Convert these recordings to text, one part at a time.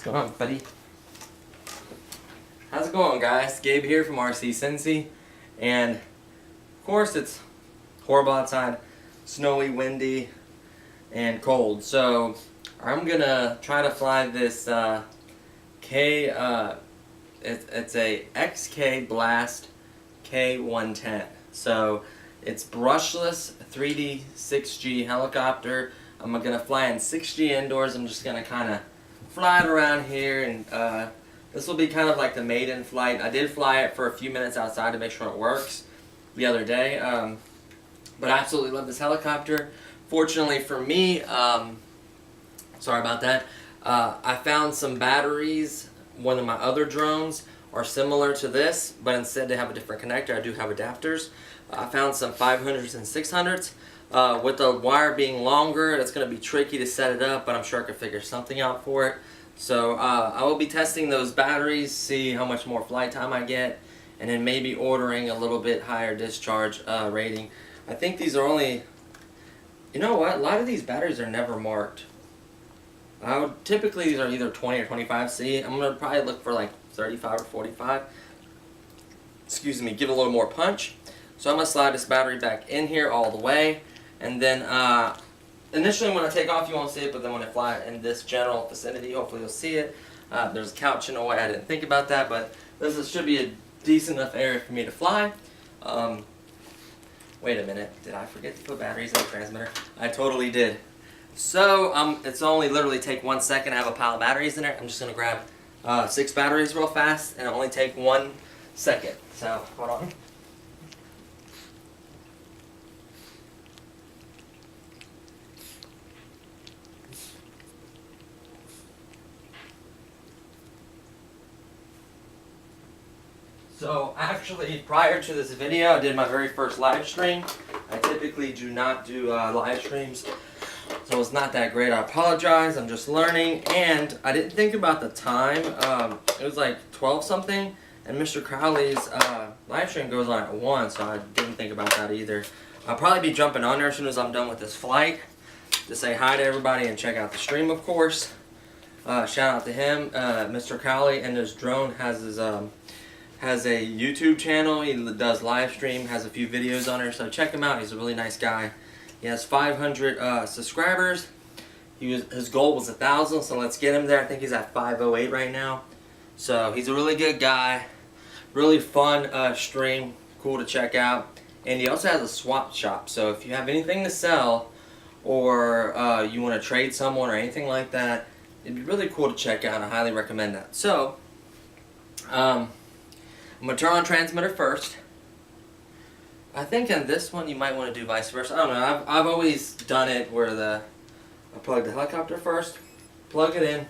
going on, buddy? How's it going, guys? Gabe here from RC Cincy, and of course it's horrible outside, snowy, windy, and cold. So I'm gonna try to fly this it's a XK Blast K110. So it's brushless 3D 6G helicopter. I'm gonna fly in 6G indoors. I'm just gonna kind of fly it around here, and this will be kind of like the maiden flight. I did fly it for a few minutes outside to make sure it works the other day, but I absolutely love this helicopter. Fortunately for me, sorry about that, I found some batteries. One of my other drones are similar to this, but instead they have a different connector. I do have adapters. I found some 500s and 600s. With the wire being longer, it's going to be tricky to set it up, but I'm sure I could figure something out for it. So I will be testing those batteries, see how much more flight time I get, and then maybe ordering a little bit higher discharge rating. I think these are only, you know what, a lot of these batteries are never marked. Typically these are either 20 or 25C. I'm going to probably look for like 35 or 45. Excuse me, give it a little more punch. So I'm going to slide this battery back in here all the way. And then initially when I take off you won't see it, but then when I fly in this general vicinity, hopefully you'll see it. There's a couch in the way. I didn't think about that, but this should be a decent enough area for me to fly. Wait a minute, did I forget to put batteries in the transmitter? I totally did. So it's only literally take 1 second. I have a pile of batteries in there. I'm just going to grab 6 batteries real fast, and it'll only take 1 second. So hold on. So actually, prior to this video, I did my very first live stream. I typically do not do live streams, so it's not that great. I apologize. I'm just learning, and I didn't think about the time. It was like 12 something, and Mr. Crowley's live stream goes on at 1, so I didn't think about that either. I'll probably be jumping on there as soon as I'm done with this flight to say hi to everybody and check out the stream, of course. Shout out to him. Mr. Crowley and his drone has a YouTube channel. He does live stream, has a few videos on there, so check him out. He's a really nice guy. He has 500 subscribers. His goal was 1,000, so let's get him there. I think he's at 508 right now. So he's a really good guy, really fun stream, cool to check out. And he also has a swap shop, so if you have anything to sell or you want to trade someone or anything like that, it'd be really cool to check out. I highly recommend that. So I'm going to turn on transmitter first. I think in this one you might want to do vice versa. I don't know. I've always done it where I plug the helicopter first, plug it in,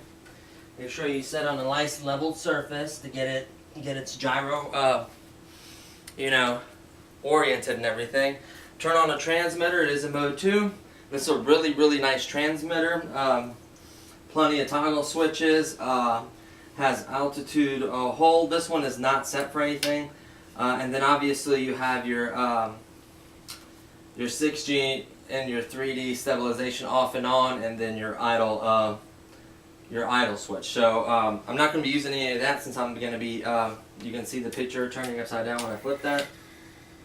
make sure you set on a nice leveled surface to get its gyro, oriented and everything. Turn on the transmitter. It is in mode 2. This is a really nice transmitter. Plenty of toggle switches. Has altitude hold. This one is not set for anything. And then obviously you have your 6G and your 3D stabilization off and on, and then your idle switch. So I'm not going to be using any of that since I'm going to be, you can see the picture turning upside down when I flip that.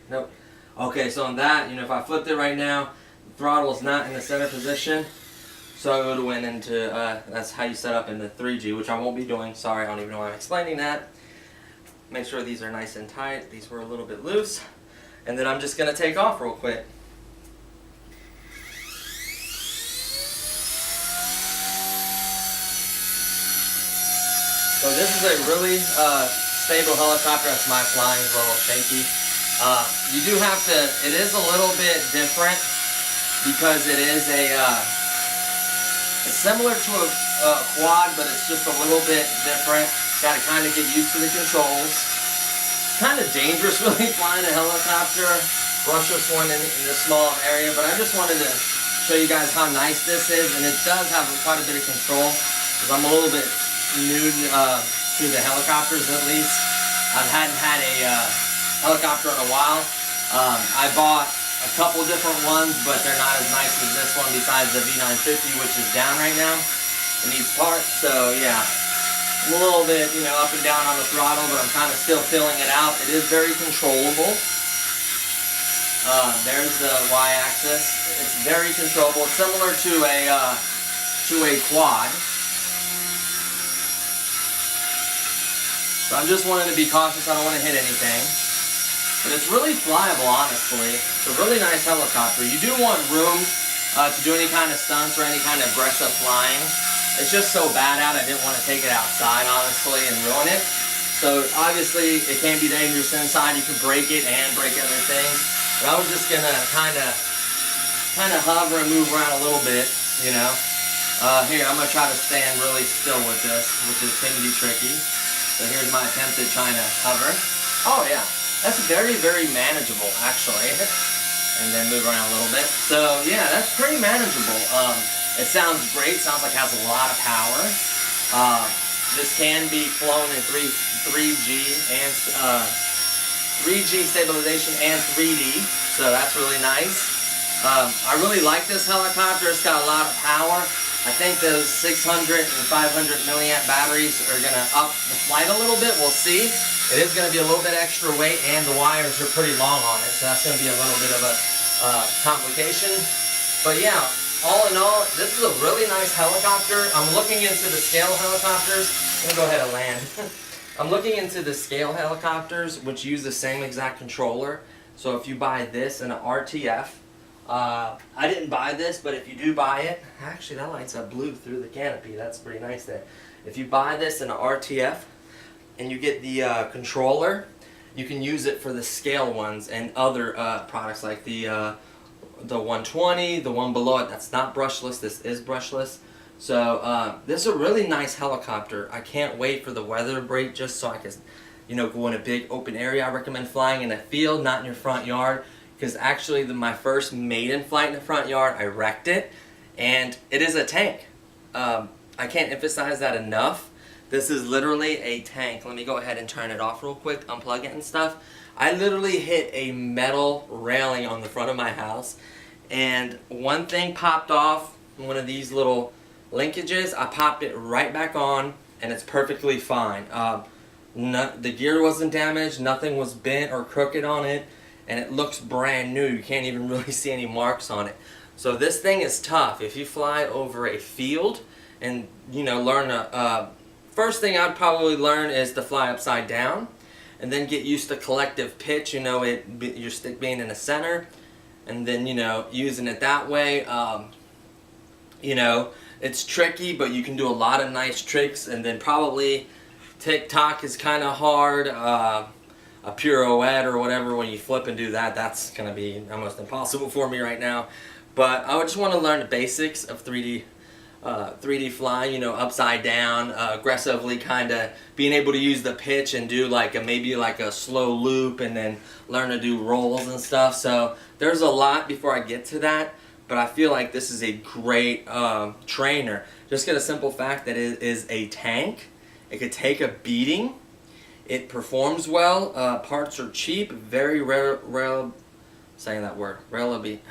Nope. Okay, so on that, if I flipped it right now, the throttle is not in the center position. So it would have went into, that's how you set up in the 3G, which I won't be doing. Sorry, I don't even know why I'm explaining that. Make sure these are nice and tight. These were a little bit loose. And then I'm just going to take off real quick. So this is a really stable helicopter. That's my flying is a little shaky. You do have to, it is a little bit different because it is it's similar to a quad, but it's just a little bit different. Got to kind of get used to the controls. Kind of dangerous really flying a helicopter, brushless one in this small area, but I just wanted to show you guys how nice this is, and it does have quite a bit of control, because I'm a little bit new to the helicopters at least. I hadn't had a helicopter in a while. I bought a couple different ones, but they're not as nice as this one besides the V950, which is down right now. It needs parts, so yeah. I'm a little bit, you know, up and down on the throttle, but I'm kind of still feeling it out. It is very controllable. There's the Y-axis. It's very controllable. It's similar to a quad. So I'm just wanting to be cautious. I don't want to hit anything. But it's really flyable, honestly. It's a really nice helicopter. You do want room to do any kind of stunts or any kind of aggressive flying. It's just so bad out, I didn't want to take it outside, honestly, and ruin it. So obviously, it can be dangerous inside. You can break it and break other things. But I was just gonna kind of hover and move around a little bit, you know. Here, I'm gonna try to stand really still with this, which can be tricky. So here's my attempt at trying to hover. Oh yeah, that's very, very manageable actually. And then move around a little bit. So yeah, that's pretty manageable. It sounds great. Sounds like it has a lot of power. This can be flown in 3G and 3G stabilization and 3D. So that's really nice. I really like this helicopter. It's got a lot of power. I think those 600 and 500 milliamp batteries are going to up the flight a little bit. We'll see. It is going to be a little bit extra weight, and the wires are pretty long on it, so that's going to be a little bit of a complication. But yeah, all in all, this is a really nice helicopter. I'm looking into the scale helicopters. I'm going to go ahead and land. I'm looking into the scale helicopters, which use the same exact controller. So if you buy this in an RTF, I didn't buy this, but if you do buy it, actually that lights up blue through the canopy. That's pretty nice there. If you buy this in an RTF and you get the controller, you can use it for the scale ones and other products like the 120, the one below it. That's not brushless. This is brushless. So this is a really nice helicopter. I can't wait for the weather to break just so I can, you know, go in a big open area. I recommend flying in a field, not in your front yard. Because actually my first maiden flight in the front yard, I wrecked it, and it is a tank. I can't emphasize that enough. This is literally a tank. Let me go ahead and turn it off real quick, unplug it and stuff. I literally hit a metal railing on the front of my house, and one thing popped off, one of these little linkages. I popped it right back on, and it's perfectly fine. The gear wasn't damaged, nothing was bent or crooked on it. And it looks brand new. You can't even really see any marks on it. So this thing is tough. If you fly over a field and, you know, learn first thing I'd probably learn is to fly upside down, and then get used to collective pitch, you know, your stick being in the center, and then, you know, using it that way. You know, it's tricky, but you can do a lot of nice tricks, and then probably tick-tock is kind of hard. A pirouette or whatever, when you flip and do that, that's going to be almost impossible for me right now. But I just want to learn the basics of 3D flying, you know, upside down, aggressively kind of being able to use the pitch and do like maybe like a slow loop, and then learn to do rolls and stuff. So there's a lot before I get to that, but I feel like this is a great trainer. Just get a simple fact that it is a tank. It could take a beating. It performs well. Parts are cheap. Very saying that word. Relatively.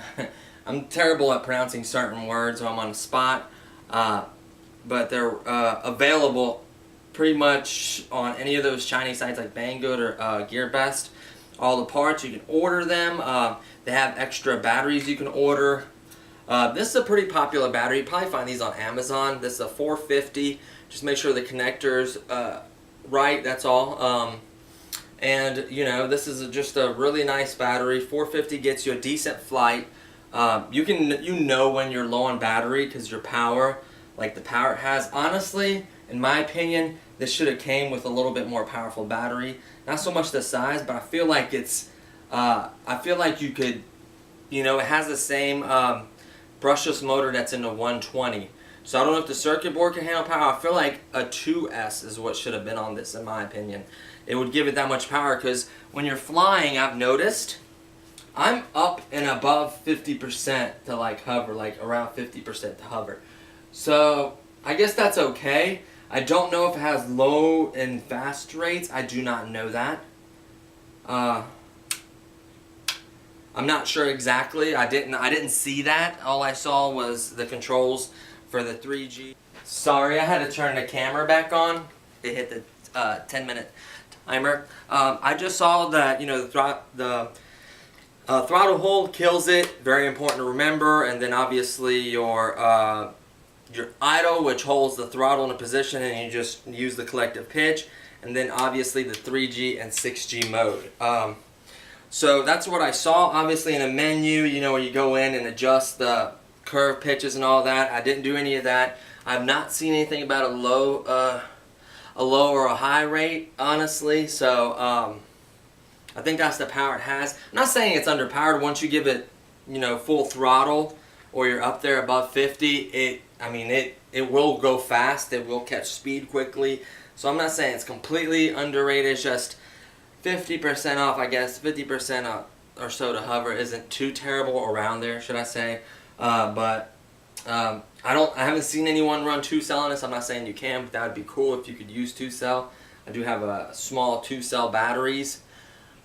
I'm terrible at pronouncing certain words, so I'm on the spot. But they're available pretty much on any of those Chinese sites like Banggood or GearBest. All the parts, you can order them. They have extra batteries you can order. This is a pretty popular battery. You probably find these on Amazon. This is a 450. Just make sure the connectors right, that's all. And you know, this is just a really nice battery. 450 gets you a decent flight. You know when you're low on battery because your power, like the power it has. Honestly, in my opinion, this should have came with a little bit more powerful battery. Not so much the size, but I feel like it's I feel like you could, you know, it has the same brushless motor that's in the 120. So I don't know if the circuit board can handle power. I feel like a 2S is what should have been on this, in my opinion. It would give it that much power, because when you're flying, I've noticed, I'm up and above 50% to like hover, like around 50% to hover. So I guess that's okay. I don't know if it has low and fast rates. I do not know that. I'm not sure exactly. I didn't see that. All I saw was the controls for the 3G. Sorry, I had to turn the camera back on. it hit the 10-minute timer. I just saw that, you know, the throttle hold kills it. Very important to remember. And then obviously your idle, which holds the throttle in a position, and you just use the collective pitch. And then obviously the 3G and 6G mode. So that's what I saw. Obviously in a menu, you know, where you go in and adjust the curve pitches and all that. I didn't do any of that. I've not seen anything about a low or a high rate, honestly. So I think that's the power it has. I'm not saying it's underpowered. Once you give it, you know, full throttle, or you're up there above 50, it will go fast. It will catch speed quickly. So I'm not saying it's completely underrated. It's just 50% off, I guess. 50% or so to hover isn't too terrible, around there, should I say? But I haven't seen anyone run 2-cell on this. I'm not saying you can, but that would be cool if you could use 2-cell. I do have a small 2-cell batteries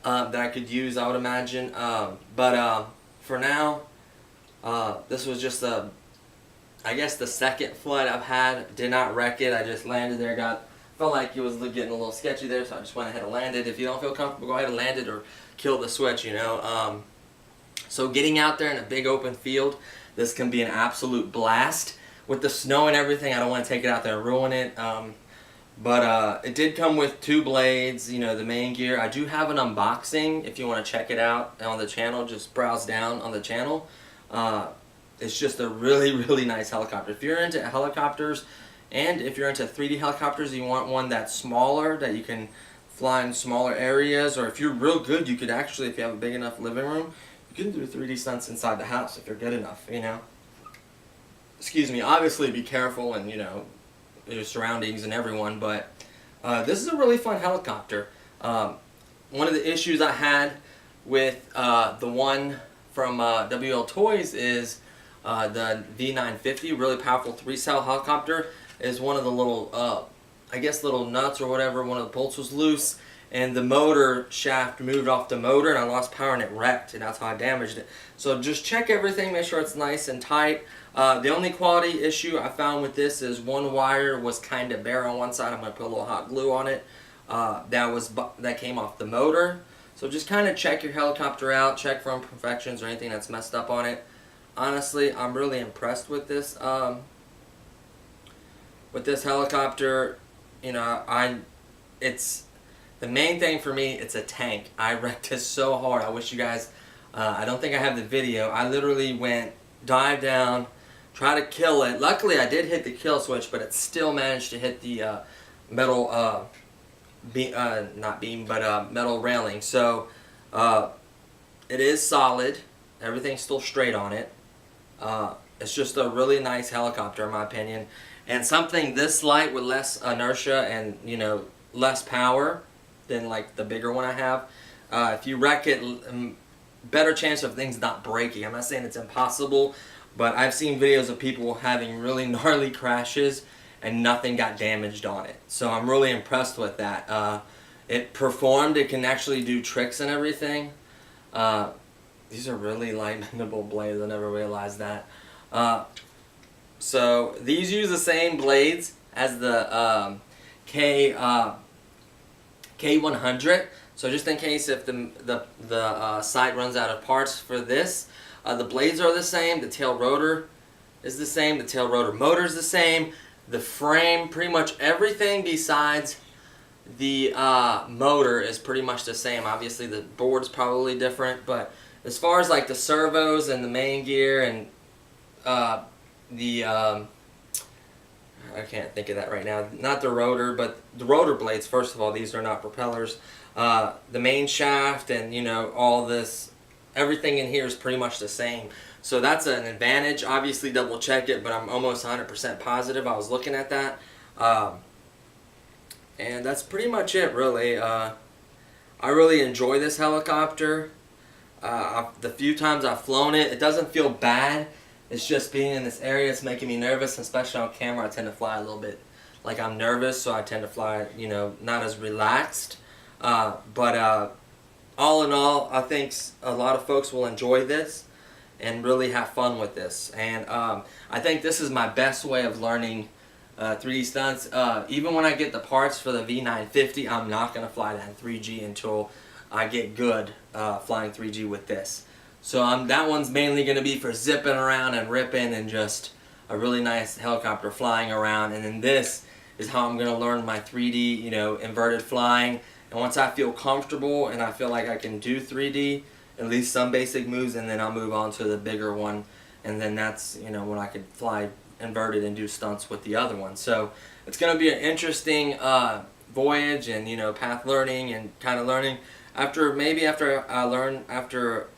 that I could use, I would imagine. But for now, this was just I guess the second flight I've had. Did not wreck it. I just landed there. Felt like it was getting a little sketchy there, so I just went ahead and landed. If you don't feel comfortable, go ahead and land it or kill the switch, you know. So getting out there in a big open field, this can be an absolute blast. With the snow and everything, I don't want to take it out there and ruin it. But it did come with 2 blades, you know, the main gear. I do have an unboxing. If you want to check it out on the channel, just browse down on the channel. It's just a really, really nice helicopter. If you're into helicopters, and if you're into 3D helicopters, you want one that's smaller, that you can fly in smaller areas, or if you're real good, you could actually, if you have a big enough living room, you can do 3D stunts inside the house if you're good enough, you know. Excuse me. Obviously, be careful and, you know, your surroundings and everyone, but this is a really fun helicopter. One of the issues I had with the one from WL Toys is the V950, really powerful 3-cell helicopter, is one of the little, I guess little nuts or whatever, one of the bolts was loose, and the motor shaft moved off the motor, and I lost power and it wrecked, and that's how I damaged it. So just check everything, make sure it's nice and tight. The only quality issue I found with this is one wire was kind of bare on one side. I'm going to put a little hot glue on it. That came off the motor. So just kind of check your helicopter out, check for imperfections or anything that's messed up on it. Honestly, I'm really impressed with this helicopter. You know, it's the main thing for me. It's a tank. I wrecked this so hard. I wish you guys. I don't think I have the video. I literally dived down, tried to kill it. Luckily, I did hit the kill switch, but it still managed to hit the metal metal railing. So it is solid. Everything's still straight on it. It's just a really nice helicopter in my opinion, and something this light with less inertia and, you know, less power than like the bigger one I have. If you wreck it, better chance of things not breaking. I'm not saying it's impossible, but I've seen videos of people having really gnarly crashes and nothing got damaged on it. So I'm really impressed with that. It performed. It can actually do tricks and everything. These are really light bendable blades. I never realized that. So these use the same blades as the K100. So just in case if the site runs out of parts for this, the blades are the same. The tail rotor is the same. The tail rotor motor is the same. The frame, pretty much everything besides the motor is pretty much the same. Obviously the board's probably different, but as far as like the servos and the main gear and I can't think of that right now. Not the rotor, but the rotor blades. First of all, these are not propellers. The main shaft and, you know, all this, everything in here is pretty much the same. So that's an advantage. Obviously double check it, but I'm almost 100% positive. I was looking at that. And that's pretty much it, really. I really enjoy this helicopter. The few times I've flown it, it doesn't feel bad. It's just being in this area, it's making me nervous, especially on camera. I tend to fly a little bit like I'm nervous, so I tend to fly, you know, not as relaxed. But all in all, I think a lot of folks will enjoy this and really have fun with this. And I think this is my best way of learning 3D stunts. Even when I get the parts for the V950, I'm not going to fly that in 3G until I get good flying 3G with this. So that one's mainly going to be for zipping around and ripping and just a really nice helicopter flying around. And then this is how I'm going to learn my 3D, you know, inverted flying. And once I feel comfortable and I feel like I can do 3D, at least some basic moves, and then I'll move on to the bigger one. And then that's, you know, when I could fly inverted and do stunts with the other one. So it's going to be an interesting voyage and, you know, path learning and kind of learning. After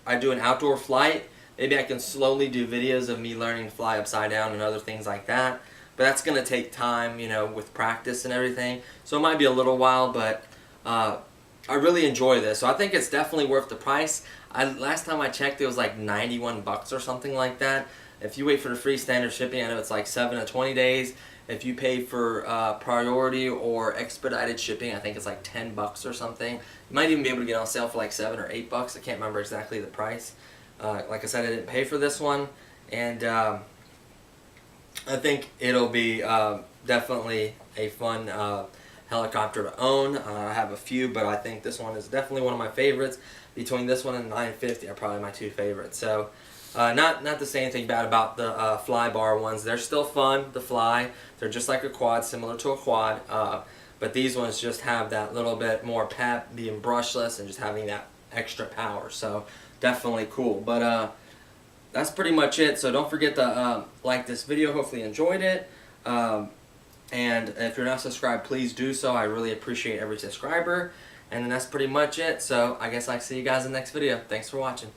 I do an outdoor flight, maybe I can slowly do videos of me learning to fly upside down and other things like that. But that's going to take time, you know, with practice and everything. So it might be a little while, but I really enjoy this. So I think it's definitely worth the price. Last time I checked, it was like 91 bucks or something like that. If you wait for the free standard shipping, I know it's like 7 to 20 days. If you pay for priority or expedited shipping, I think it's like 10 bucks or something. You might even be able to get on sale for like 7 or 8 bucks. I can't remember exactly the price. Like I said, I didn't pay for this one, and I think it'll be definitely a fun helicopter to own. I have a few, but I think this one is definitely one of my favorites. Between this one and the 950 are probably my two favorites. So not to say anything bad about the fly bar ones. They're still fun to fly. They're just like a quad, similar to a quad. But these ones just have that little bit more pep, being brushless and just having that extra power. So definitely cool. But that's pretty much it. So don't forget to like this video. Hopefully you enjoyed it. And if you're not subscribed, please do so. I really appreciate every subscriber. And that's pretty much it. So I guess I'll see you guys in the next video. Thanks for watching.